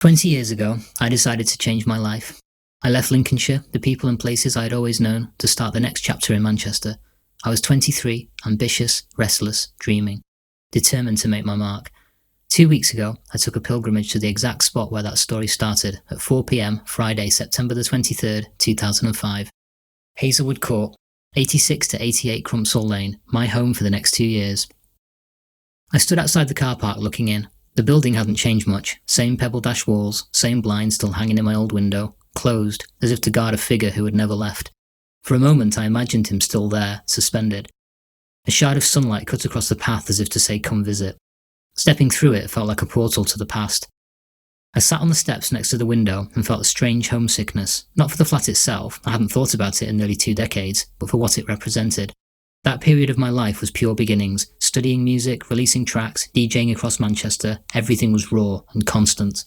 20 years ago, I decided to change my life. I left Lincolnshire, the people and places I had always known, to start the next chapter in Manchester. I was 23, ambitious, restless, dreaming, determined to make my mark. 2 weeks ago, I took a pilgrimage to the exact spot where that story started, at 4 p.m, Friday, September the 23rd, 2005. Hazelwood Court, 86 to 88 Crumpsall Lane, my home for the next 2 years. I stood outside the car park looking in. The building hadn't changed much, same pebble-dash walls, same blinds still hanging in my old window, closed, as if to guard a figure who had never left. For a moment I imagined him still there, suspended. A shard of sunlight cut across the path as if to say come visit. Stepping through it felt like a portal to the past. I sat on the steps next to the window and felt a strange homesickness, not for the flat itself, I hadn't thought about it in nearly 2 decades, but for what it represented. That period of my life was pure beginnings, studying music, releasing tracks, DJing across Manchester, everything was raw and constant.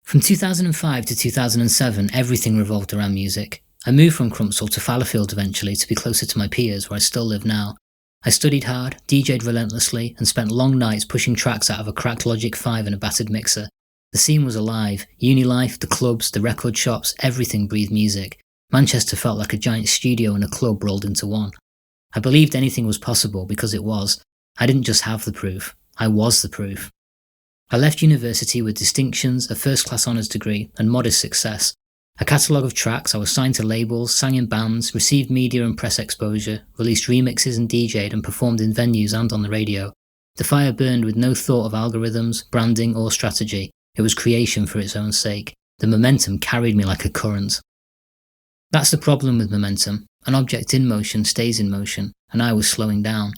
From 2005 to 2007, everything revolved around music. I moved from Crumpsall to Fallowfield eventually to be closer to my peers where I still live now. I studied hard, DJed relentlessly, and spent long nights pushing tracks out of a cracked Logic 5 and a battered mixer. The scene was alive. Uni life, the clubs, the record shops, everything breathed music. Manchester felt like a giant studio and a club rolled into one. I believed anything was possible because it was. I didn't just have the proof, I was the proof. I left university with distinctions, a first-class honours degree, and modest success. A catalogue of tracks, I was signed to labels, sang in bands, received media and press exposure, released remixes and DJed and performed in venues and on the radio. The fire burned with no thought of algorithms, branding or strategy. It was creation for its own sake. The momentum carried me like a current. That's the problem with momentum. An object in motion stays in motion, and I was slowing down.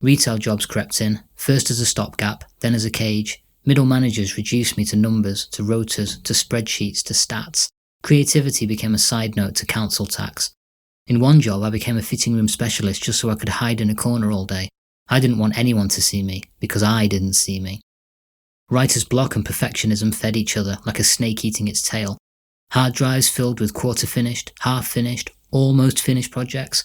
Retail jobs crept in, first as a stopgap, then as a cage. Middle managers reduced me to numbers, to rotas, to spreadsheets, to stats. Creativity became a side note to council tax. In one job I became a fitting room specialist just so I could hide in a corner all day. I didn't want anyone to see me, because I didn't see me. Writer's block and perfectionism fed each other like a snake eating its tail. Hard drives filled with quarter-finished, half-finished, almost finished projects.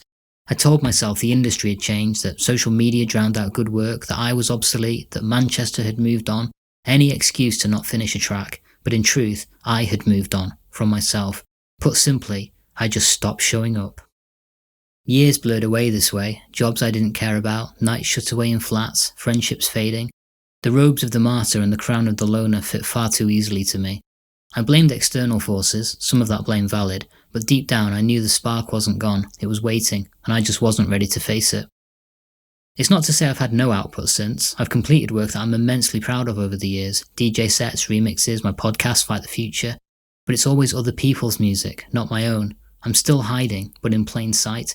I told myself the industry had changed, that social media drowned out good work, that I was obsolete, that Manchester had moved on. Any excuse to not finish a track, but in truth, I had moved on, from myself. Put simply, I just stopped showing up. Years blurred away this way, jobs I didn't care about, nights shut away in flats, friendships fading. The robes of the martyr and the crown of the loner fit far too easily to me. I blamed external forces, some of that blame valid, but deep down I knew the spark wasn't gone, it was waiting, and I just wasn't ready to face it. It's not to say I've had no output since. I've completed work that I'm immensely proud of over the years, DJ sets, remixes, my podcast Fight the Future, but it's always other people's music, not my own. I'm still hiding, but in plain sight.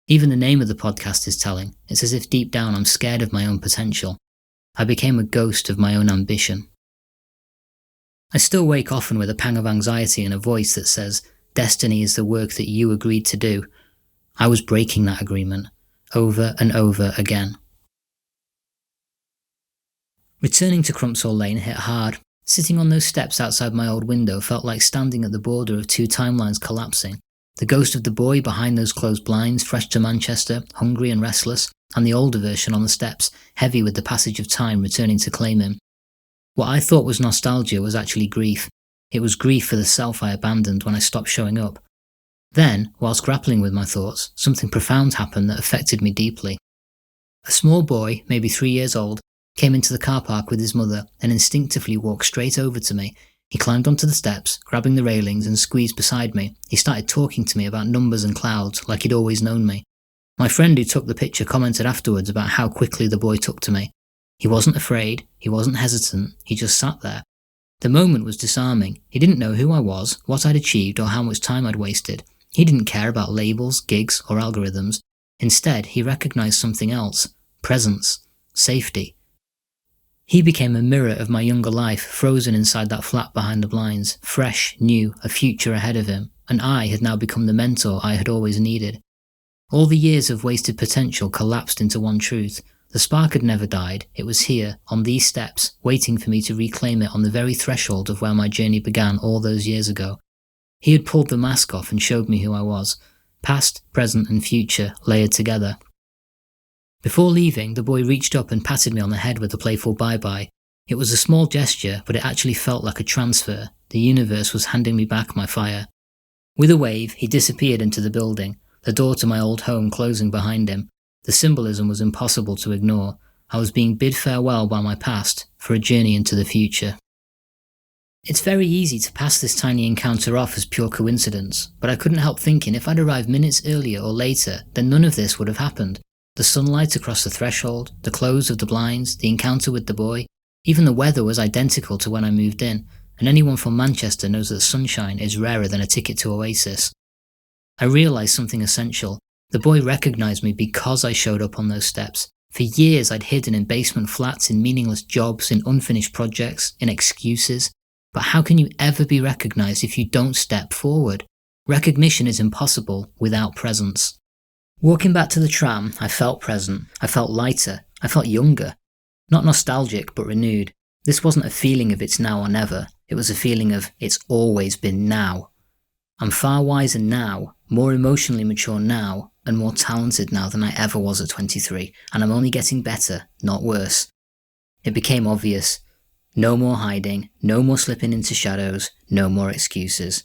Even the name of the podcast is telling. It's as if deep down I'm scared of my own potential. I became a ghost of my own ambition. I still wake often with a pang of anxiety and a voice that says, destiny is the work that you agreed to do. I was breaking that agreement, over and over again. Returning to Crumpsall Lane hit hard. Sitting on those steps outside my old window felt like standing at the border of 2 timelines collapsing. The ghost of the boy behind those closed blinds, fresh to Manchester, hungry and restless, and the older version on the steps, heavy with the passage of time returning to claim him. What I thought was nostalgia was actually grief. It was grief for the self I abandoned when I stopped showing up. Then, whilst grappling with my thoughts, something profound happened that affected me deeply. A small boy, maybe 3 years old, came into the car park with his mother and instinctively walked straight over to me. He climbed onto the steps, grabbing the railings and squeezed beside me. He started talking to me about numbers and clouds, like he'd always known me. My friend who took the picture commented afterwards about how quickly the boy took to me. He wasn't afraid, he wasn't hesitant, he just sat there. The moment was disarming. He didn't know who I was, what I'd achieved or how much time I'd wasted. He didn't care about labels, gigs or algorithms. Instead, he recognised something else. Presence. Safety. He became a mirror of my younger life, frozen inside that flat behind the blinds, fresh, new, a future ahead of him, and I had now become the mentor I had always needed. All the years of wasted potential collapsed into one truth. The spark had never died, it was here, on these steps, waiting for me to reclaim it on the very threshold of where my journey began all those years ago. He had pulled the mask off and showed me who I was. Past, present and future layered together. Before leaving, the boy reached up and patted me on the head with a playful bye-bye. It was a small gesture, but it actually felt like a transfer. The universe was handing me back my fire. With a wave, he disappeared into the building, the door to my old home closing behind him. The symbolism was impossible to ignore. I was being bid farewell by my past for a journey into the future. It's very easy to pass this tiny encounter off as pure coincidence, but I couldn't help thinking if I'd arrived minutes earlier or later, then none of this would have happened. The sunlight across the threshold, the close of the blinds, the encounter with the boy, even the weather was identical to when I moved in, and anyone from Manchester knows that sunshine is rarer than a ticket to Oasis. I realised something essential. The boy recognised me because I showed up on those steps. For years I'd hidden in basement flats, in meaningless jobs, in unfinished projects, in excuses. But how can you ever be recognised if you don't step forward? Recognition is impossible without presence. Walking back to the tram, I felt present. I felt lighter. I felt younger. Not nostalgic, but renewed. This wasn't a feeling of it's now or never. It was a feeling of it's always been now. I'm far wiser now, more emotionally mature now, and more talented now than I ever was at 23, and I'm only getting better, not worse. It became obvious. No more hiding, no more slipping into shadows, no more excuses.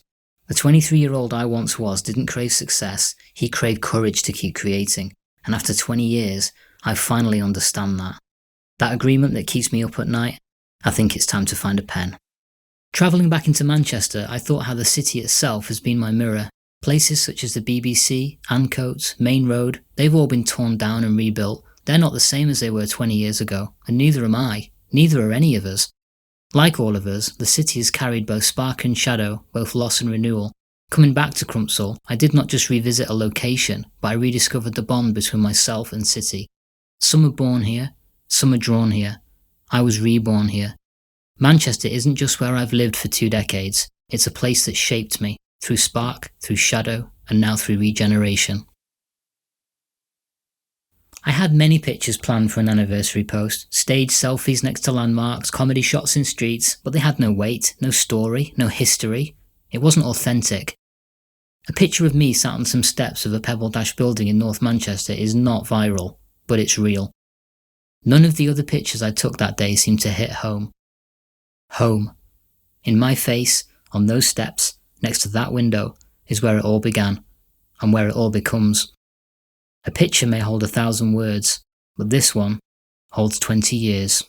The 23-year-old I once was didn't crave success, he craved courage to keep creating, and after 20 years, I finally understand that. That agreement that keeps me up at night, I think it's time to find a pen. Travelling back into Manchester, I thought how the city itself has been my mirror. Places such as the BBC, Ancoats, Main Road, they've all been torn down and rebuilt. They're not the same as they were 20 years ago, and neither am I. Neither are any of us. Like all of us, the city has carried both spark and shadow, both loss and renewal. Coming back to Crumpsall, I did not just revisit a location, but I rediscovered the bond between myself and city. Some are born here, some are drawn here. I was reborn here. Manchester isn't just where I've lived for 2 decades, it's a place that shaped me, through spark, through shadow, and now through regeneration. I had many pictures planned for an anniversary post, staged selfies next to landmarks, comedy shots in streets, but they had no weight, no story, no history. It wasn't authentic. A picture of me sat on some steps of a pebble-dash building in North Manchester is not viral, but it's real. None of the other pictures I took that day seemed to hit home. Home. In my face, on those steps, next to that window, is where it all began, and where it all becomes. A picture may hold 1,000 words, but this one holds 20 years.